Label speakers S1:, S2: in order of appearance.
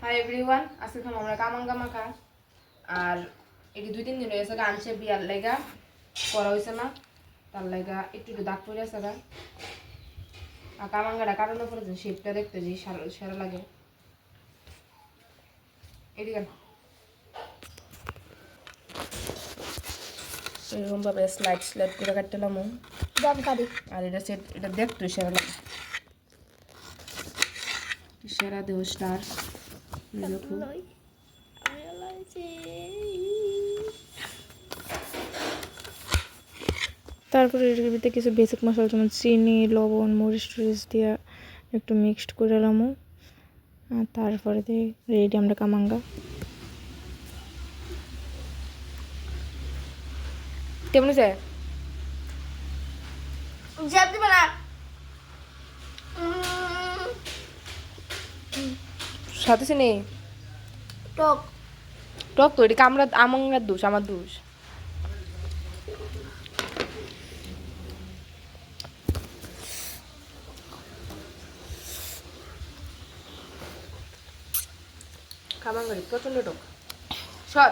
S1: Hi everyone, আজকে খাম আমরা কামাঙ্গা মাখা। আর এটি 2-3 দিন হয়েছে আনছে বিয়ার লেগা করা হয়েছে না, তার লেগা একটু দাগ পড়ে আছে গা। আর কামাঙ্গাটা কাটানোর পরে যে শেপটা দেখতে যে সেরা লাগে। এদিকে এরকম ভাবে স্লাইড স্লাইড করে কাটতে লামু
S2: দরকারি।
S1: আর এটা দেখতে সেরা লাগে। সেরা দেহ স্টার দেখো।
S2: তারপরে এর ভিতরে কিছু বেসিক মশলা যেমন চিনি, লবণ, মরিচ টরিচ দিয়া একটু মিক্সড করে নিলাম। আর তারপরে দিয়ে রেডি আমরা কামাঙ্গা।
S1: কেমন হয়েছে? সাথে চিনি
S2: টক
S1: টক তো এটা আমরা আমাঙ্গার দোষ, আমার দোষ। কামাঙ্গারি প্রচন্ড টক। সর